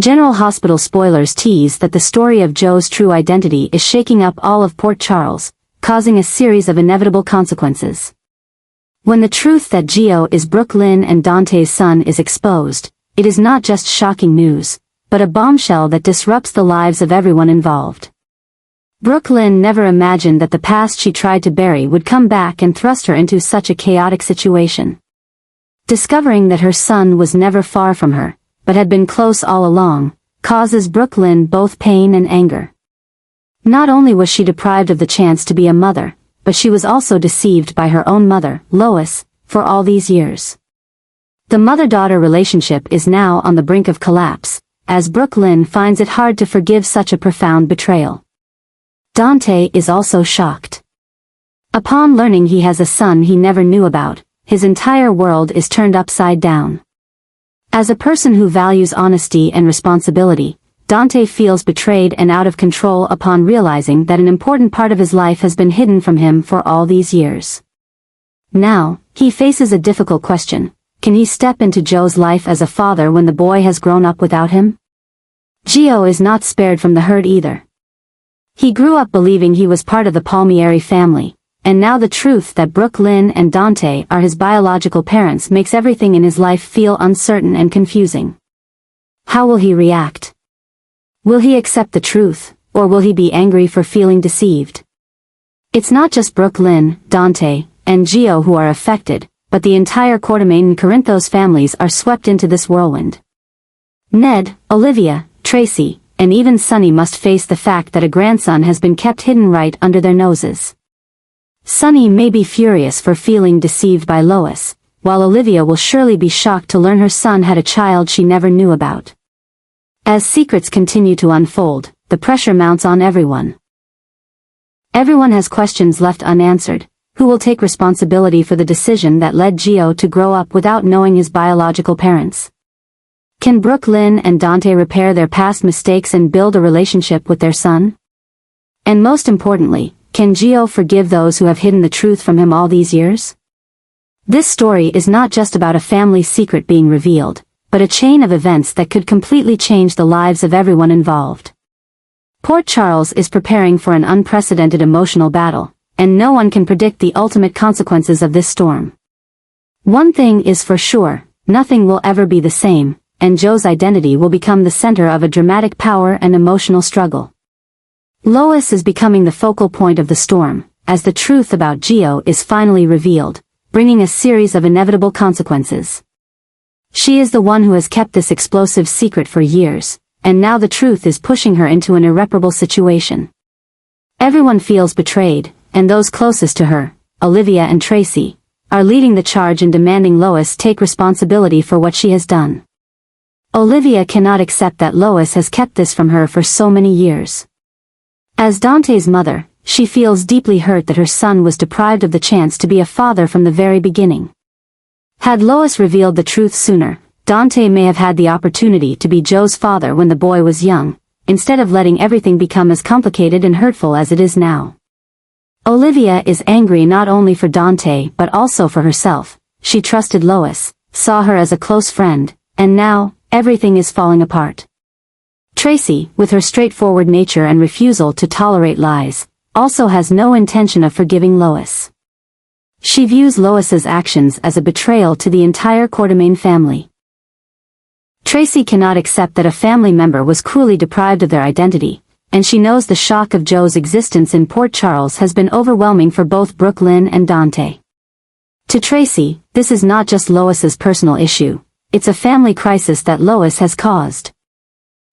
General Hospital spoilers tease that the story of Joe's true identity is shaking up all of Port Charles, causing a series of inevitable consequences. When the truth that Gio is Brook Lynn and Dante's son is exposed, it is not just shocking news, but a bombshell that disrupts the lives of everyone involved. Brook Lynn never imagined that the past she tried to bury would come back and thrust her into such a chaotic situation. Discovering that her son was never far from her, but had been close all along, causes Brook Lynn both pain and anger. Not only was she deprived of the chance to be a mother, but she was also deceived by her own mother, Lois, for all these years. The mother-daughter relationship is now on the brink of collapse, as Brook Lynn finds it hard to forgive such a profound betrayal. Dante is also shocked. Upon learning he has a son he never knew about, his entire world is turned upside down. As a person who values honesty and responsibility, Dante feels betrayed and out of control upon realizing that an important part of his life has been hidden from him for all these years. Now, he faces a difficult question: can he step into Joe's life as a father when the boy has grown up without him? Gio is not spared from the hurt either. He grew up believing he was part of the Palmieri family, and now the truth that Brook Lynn and Dante are his biological parents makes everything in his life feel uncertain and confusing. How will he react? Will he accept the truth, or will he be angry for feeling deceived? It's not just Brook Lynn, Dante, and Gio who are affected, but the entire Quartermain and Corinthos families are swept into this whirlwind. Ned, Olivia, Tracy, and even Sonny must face the fact that a grandson has been kept hidden right under their noses. Sonny may be furious for feeling deceived by Lois, while Olivia will surely be shocked to learn her son had a child she never knew about. As secrets continue to unfold, the pressure mounts on everyone. Everyone has questions left unanswered. Who will take responsibility for the decision that led Gio to grow up without knowing his biological parents? Can Brook Lynn and Dante repair their past mistakes and build a relationship with their son? And most importantly, can Gio forgive those who have hidden the truth from him all these years? This story is not just about a family secret being revealed, but a chain of events that could completely change the lives of everyone involved. Port Charles is preparing for an unprecedented emotional battle, and no one can predict the ultimate consequences of this storm. One thing is for sure: nothing will ever be the same, and Joe's identity will become the center of a dramatic power and emotional struggle. Lois is becoming the focal point of the storm, as the truth about Gio is finally revealed, bringing a series of inevitable consequences. She is the one who has kept this explosive secret for years, and now the truth is pushing her into an irreparable situation. Everyone feels betrayed, and those closest to her, Olivia and Tracy, are leading the charge in demanding Lois take responsibility for what she has done. Olivia cannot accept that Lois has kept this from her for so many years. As Dante's mother, she feels deeply hurt that her son was deprived of the chance to be a father from the very beginning. Had Lois revealed the truth sooner, Dante may have had the opportunity to be Joe's father when the boy was young, instead of letting everything become as complicated and hurtful as it is now. Olivia is angry not only for Dante but also for herself. She trusted Lois, saw her as a close friend, and now, everything is falling apart. Tracy, with her straightforward nature and refusal to tolerate lies, also has no intention of forgiving Lois. She views Lois's actions as a betrayal to the entire Quartermain family. Tracy cannot accept that a family member was cruelly deprived of their identity, and she knows the shock of Joe's existence in Port Charles has been overwhelming for both Brook Lynn and Dante. To Tracy, this is not just Lois's personal issue, it's a family crisis that Lois has caused.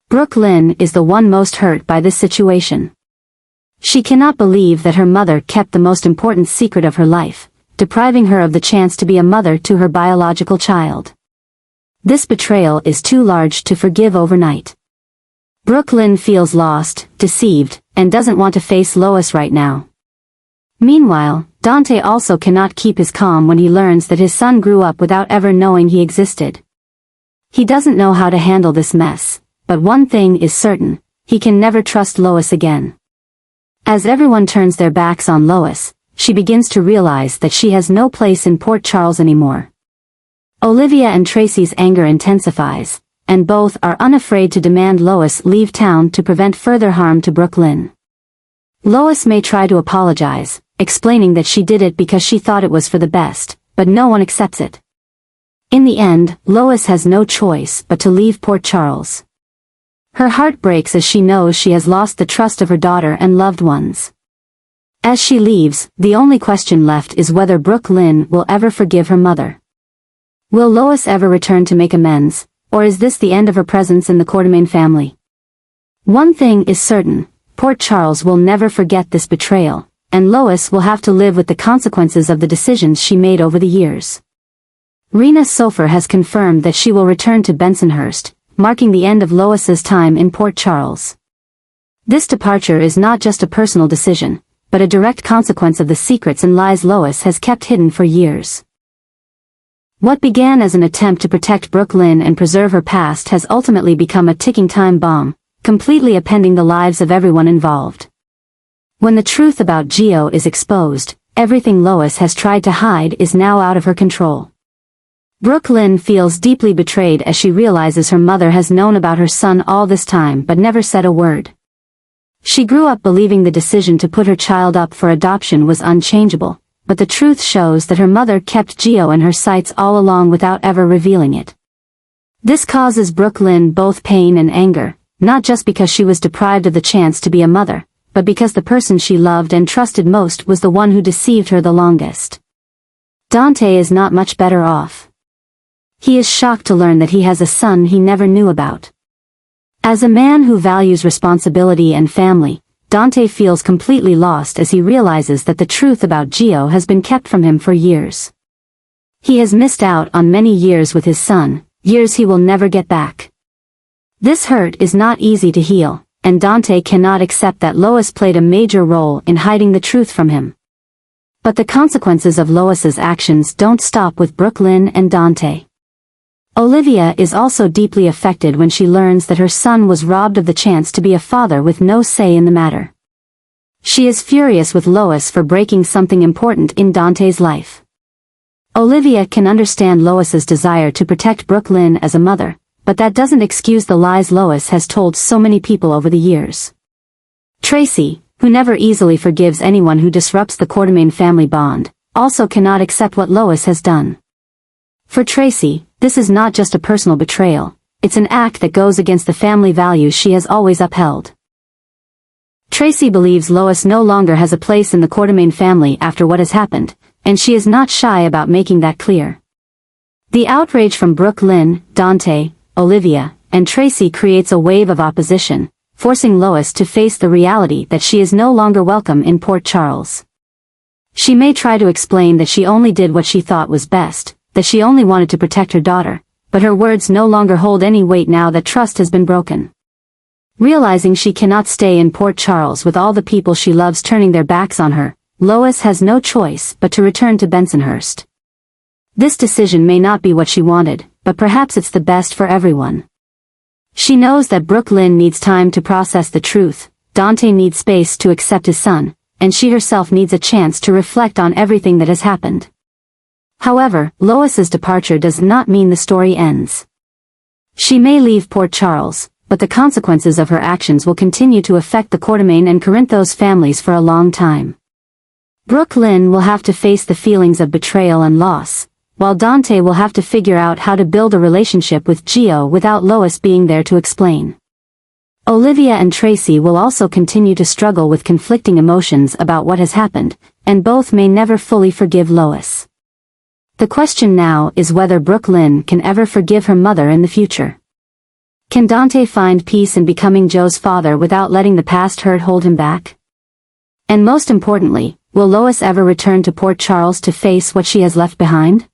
Brook Lynn is the one most hurt by this situation. She cannot believe that her mother kept the most important secret of her life, depriving her of the chance to be a mother to her biological child. This betrayal is too large to forgive overnight. Brook Lynn feels lost, deceived, and doesn't want to face Lois right now. Meanwhile, Dante also cannot keep his calm when he learns that his son grew up without ever knowing he existed. He doesn't know how to handle this mess, but one thing is certain: he can never trust Lois again. As everyone turns their backs on Lois, she begins to realize that she has no place in Port Charles anymore. Olivia and Tracy's anger intensifies, and both are unafraid to demand Lois leave town to prevent further harm to Brook Lynn. Lois may try to apologize, explaining that she did it because she thought it was for the best, but no one accepts it. In the end, Lois has no choice but to leave Port Charles. Her heart breaks as she knows she has lost the trust of her daughter and loved ones. As she leaves, the only question left is whether Brook Lynn will ever forgive her mother. Will Lois ever return to make amends, or is this the end of her presence in the Quartermain family? One thing is certain, Port Charles will never forget this betrayal, and Lois will have to live with the consequences of the decisions she made over the years. Rena Sofer has confirmed that she will return to Bensonhurst, marking the end of Lois's time in Port Charles. This departure is not just a personal decision, but a direct consequence of the secrets and lies Lois has kept hidden for years. What began as an attempt to protect Brook Lynn and preserve her past has ultimately become a ticking time bomb, completely upending the lives of everyone involved. When the truth about Gio is exposed, everything Lois has tried to hide is now out of her control. Brook Lynn feels deeply betrayed as she realizes her mother has known about her son all this time but never said a word. She grew up believing the decision to put her child up for adoption was unchangeable, but the truth shows that her mother kept Gio in her sights all along without ever revealing it. This causes Brook Lynn both pain and anger, not just because she was deprived of the chance to be a mother, but because the person she loved and trusted most was the one who deceived her the longest. Dante is not much better off. He is shocked to learn that he has a son he never knew about. As a man who values responsibility and family, Dante feels completely lost as he realizes that the truth about Gio has been kept from him for years. He has missed out on many years with his son, years he will never get back. This hurt is not easy to heal, and Dante cannot accept that Lois played a major role in hiding the truth from him. But the consequences of Lois's actions don't stop with Brook Lynn and Dante. Olivia is also deeply affected when she learns that her son was robbed of the chance to be a father with no say in the matter. She is furious with Lois for breaking something important in Dante's life. Olivia can understand Lois's desire to protect Brook Lynn as a mother, but that doesn't excuse the lies Lois has told so many people over the years. Tracy, who never easily forgives anyone who disrupts the Quartermain family bond, also cannot accept what Lois has done. For Tracy, this is not just a personal betrayal, it's an act that goes against the family values she has always upheld. Tracy believes Lois no longer has a place in the Quartermain family after what has happened, and she is not shy about making that clear. The outrage from Brook Lynn, Dante, Olivia, and Tracy creates a wave of opposition, forcing Lois to face the reality that she is no longer welcome in Port Charles. She may try to explain that she only did what she thought was best, that she only wanted to protect her daughter, but her words no longer hold any weight now that trust has been broken. Realizing she cannot stay in Port Charles with all the people she loves turning their backs on her, Lois has no choice but to return to Bensonhurst. This decision may not be what she wanted, but perhaps it's the best for everyone. She knows that Brook Lynn needs time to process the truth, Dante needs space to accept his son, and she herself needs a chance to reflect on everything that has happened. However, Lois's departure does not mean the story ends. She may leave Port Charles, but the consequences of her actions will continue to affect the Quartermain and Corinthos families for a long time. Brook Lynn will have to face the feelings of betrayal and loss, while Dante will have to figure out how to build a relationship with Gio without Lois being there to explain. Olivia and Tracy will also continue to struggle with conflicting emotions about what has happened, and both may never fully forgive Lois. The question now is whether Brook Lynn can ever forgive her mother in the future. Can Dante find peace in becoming Joe's father without letting the past hurt hold him back? And most importantly, will Lois ever return to Port Charles to face what she has left behind?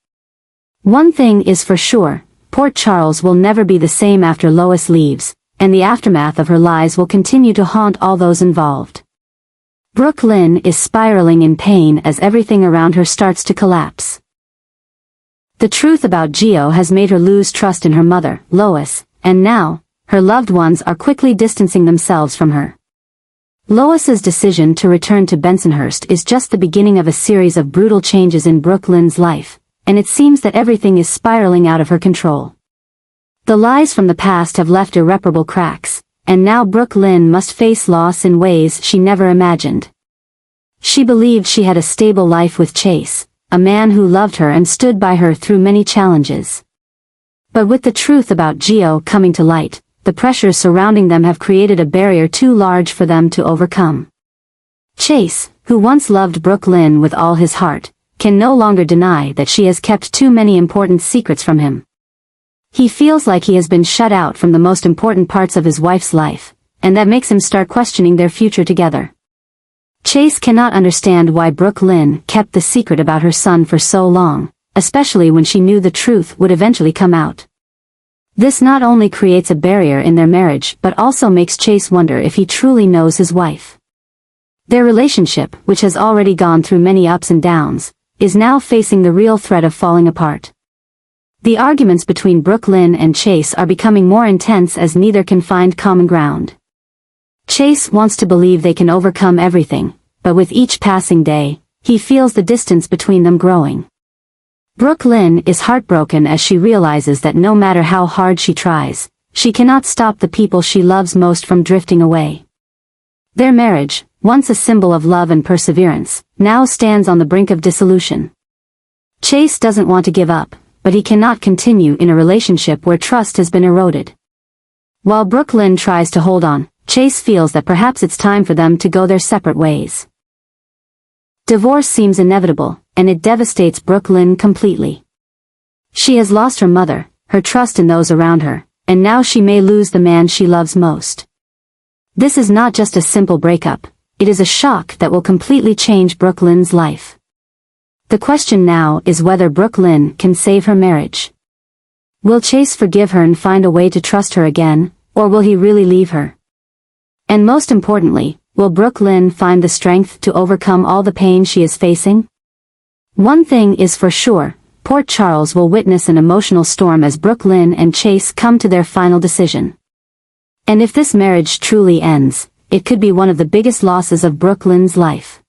One thing is for sure, Port Charles will never be the same after Lois leaves, and the aftermath of her lies will continue to haunt all those involved. Brook Lynn is spiraling in pain as everything around her starts to collapse. The truth about Gio has made her lose trust in her mother, Lois, and now, her loved ones are quickly distancing themselves from her. Lois's decision to return to Bensonhurst is just the beginning of a series of brutal changes in Brook Lynn's life, and it seems that everything is spiraling out of her control. The lies from the past have left irreparable cracks, and now Brook Lynn must face loss in ways she never imagined. She believed she had a stable life with Chase, a man who loved her and stood by her through many challenges. But with the truth about Gio coming to light, the pressures surrounding them have created a barrier too large for them to overcome. Chase, who once loved Brook Lynn with all his heart, can no longer deny that she has kept too many important secrets from him. He feels like he has been shut out from the most important parts of his wife's life, and that makes him start questioning their future together. Chase cannot understand why Brook Lynn kept the secret about her son for so long, especially when she knew the truth would eventually come out. This not only creates a barrier in their marriage but also makes Chase wonder if he truly knows his wife. Their relationship, which has already gone through many ups and downs, is now facing the real threat of falling apart. The arguments between Brook Lynn and Chase are becoming more intense as neither can find common ground. Chase wants to believe they can overcome everything, but with each passing day, he feels the distance between them growing. Brook Lynn is heartbroken as she realizes that no matter how hard she tries, she cannot stop the people she loves most from drifting away. Their marriage, once a symbol of love and perseverance, now stands on the brink of dissolution. Chase doesn't want to give up, but he cannot continue in a relationship where trust has been eroded. While Brook Lynn tries to hold on, Chase feels that perhaps it's time for them to go their separate ways. Divorce seems inevitable, and it devastates Brook Lynn completely. She has lost her mother, her trust in those around her, and now she may lose the man she loves most. This is not just a simple breakup, it is a shock that will completely change Brook Lynn's life. The question now is whether Brook Lynn can save her marriage. Will Chase forgive her and find a way to trust her again, or will he really leave her? And most importantly, will Brook Lynn find the strength to overcome all the pain she is facing? One thing is for sure, Port Charles will witness an emotional storm as Brook Lynn and Chase come to their final decision. And if this marriage truly ends, it could be one of the biggest losses of Brook Lynn's life.